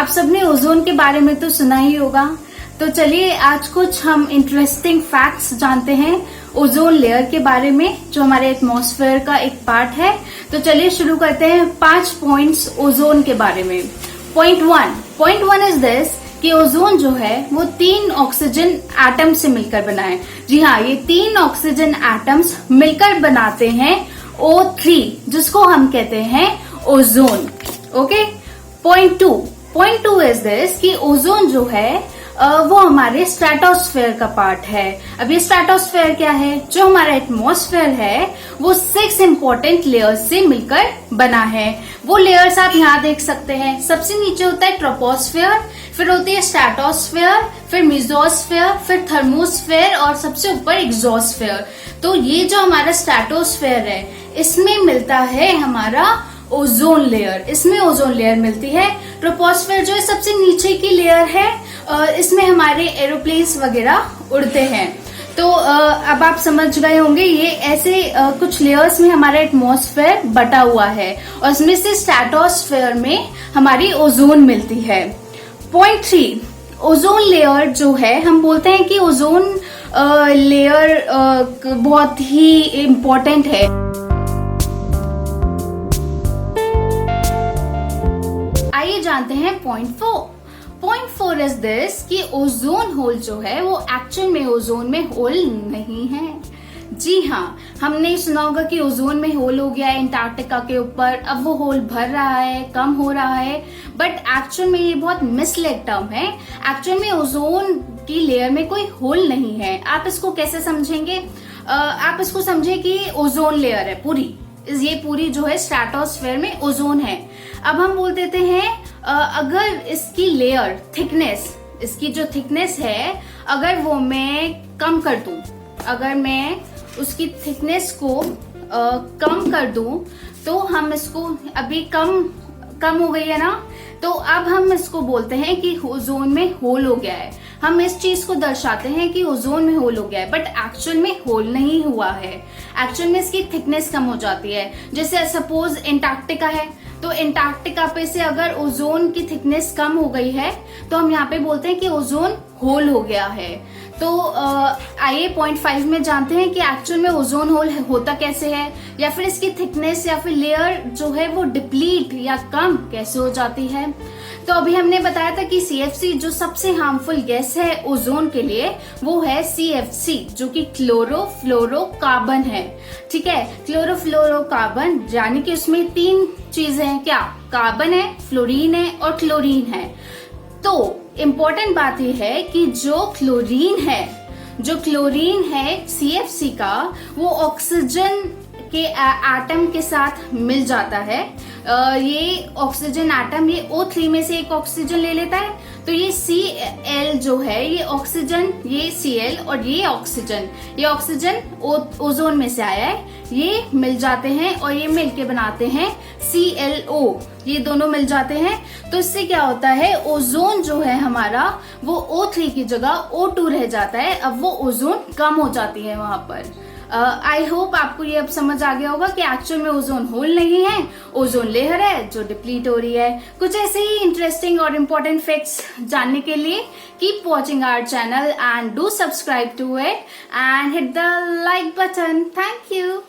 आप सबने ओजोन के बारे में तो सुना ही होगा। तो चलिए आज कुछ हम इंटरेस्टिंग फैक्ट्स जानते हैं ओजोन लेयर के बारे में, जो हमारे एटमॉस्फेयर का एक पार्ट है। तो चलिए शुरू करते हैं 5 पॉइंट्स ओजोन के बारे में। पॉइंट वन इज दिस कि ओजोन जो है वो 3 ऑक्सीजन एटम से मिलकर बना है। जी हाँ, ये 3 ऑक्सीजन एटम्स मिलकर बनाते हैं O3, जिसको हम कहते हैं ozone. Okay. Point two is this कि ओजोन जो है वो हमारे स्ट्रेटोस्फेयर का पार्ट है। अब ये स्ट्रेटोस्फेयर क्या है? जो हमारा एटमॉस्फेयर है वो 6 इंपॉर्टेंट लेयर्स से मिलकर बना है। वो लेयर्स आप यहाँ देख सकते हैं। सबसे नीचे होता है ट्रोपोस्फेयर, फिर होती है स्ट्रेटोस्फेयर, फिर मेसोस्फेयर, फिर थर्मोस्फेयर और सबसे ऊपर एक्सोस्फेयर। तो ये जो हमारा स्ट्रेटोस्फेयर है इसमें मिलता है हमारा ओजोन लेयर। इसमें ओजोन लेयर मिलती है। ट्रोपोस्फेयर जो है सबसे नीचे की लेयर है, इसमें हमारे एरोप्लेन्स वगैरह उड़ते हैं। तो अब आप समझ गए होंगे ये ऐसे कुछ लेयर्स में हमारा एटमॉस्फेयर बटा हुआ है और इसमें से स्ट्रेटोस्फेयर में हमारी ओजोन मिलती है। पॉइंट 3, ओजोन लेयर जो है हम बोलते हैं कि ओजोन लेयर बहुत ही इम्पोर्टेंट है। आइए जानते हैं पॉइंट 4 इज दिस कि ओजोन होल जो है वो एक्चुअल में ओजोन में होल नहीं है। जी हाँ, हमने सुना होगा कि ओजोन में होल हो गया है एंटार्क्टिका के ऊपर, अब वो होल भर रहा है, कम हो रहा है, बट एक्चुअल में ये बहुत मिसलेड टर्म है। एक्चुअल में ओजोन की लेयर में कोई होल नहीं है। आप इसको कैसे समझेंगे? आप इसको समझे कि ओजोन लेयर है पूरी, ये पूरी जो है स्ट्रेटोस्फेयर में ओजोन है। अब हम बोल देते हैं अगर इसकी लेयर थिकनेस, इसकी जो थिकनेस है अगर वो मैं कम कर दूं, अगर मैं उसकी थिकनेस को कम कर दूं तो हम इसको, अभी कम हो गई है ना, तो अब हम इसको बोलते हैं कि ओजोन में होल हो गया है। हम इस चीज को दर्शाते हैं कि ओजोन में होल हो गया है, बट एक्चुअल में होल नहीं हुआ है। एक्चुअल में इसकी थिकनेस कम हो जाती है। जैसे सपोज एंटार्क्टिका है, तो एंटार्क्टिका पे से अगर ओजोन की थिकनेस कम हो गई है तो हम यहाँ पे बोलते हैं कि ओजोन होल हो गया है। तो आइए पॉइंट 5 में जानते हैं कि एक्चुअल में ओजोन होल होता कैसे है, या फिर इसकी थिकनेस या फिर लेयर जो है वो डिप्लीट या कम कैसे हो जाती है। तो अभी हमने बताया था कि CFC जो सबसे हार्मफुल गैस है ओजोन के लिए वो है CFC, जो कि क्लोरोफ्लोरोकार्बन है। ठीक है, क्लोरोफ्लोरोकार्बन यानी कि उसमें 3 चीजें हैं। क्या? कार्बन है, फ्लोरीन है और क्लोरीन है। तो इम्पोर्टेंट बात यह है कि जो क्लोरीन है CFC का, वो ऑक्सीजन के एटम के साथ मिल जाता है। ये ऑक्सीजन एटम ये O3 में से एक ऑक्सीजन ले लेता है, तो ये Cl जो है ये ऑक्सीजन, ये Cl और ये ऑक्सीजन ओजोन में से आया है, ये मिल जाते हैं और ये मिलके बनाते हैं ClO। ये दोनों मिल जाते हैं, तो इससे क्या होता है, ओजोन जो है हमारा वो O3 की जगह O2 रह जाता है। अब वो ओजोन कम हो जाती है वहां पर। आई होप आपको ये अब समझ आ गया होगा कि एक्चुअल में ओजोन होल नहीं है, ओजोन लेयर है जो डिप्लीट हो रही है। कुछ ऐसे ही इंटरेस्टिंग और इम्पोर्टेंट फैक्ट्स जानने के लिए keep watching our channel and do subscribe to it and hit the like button. Thank you.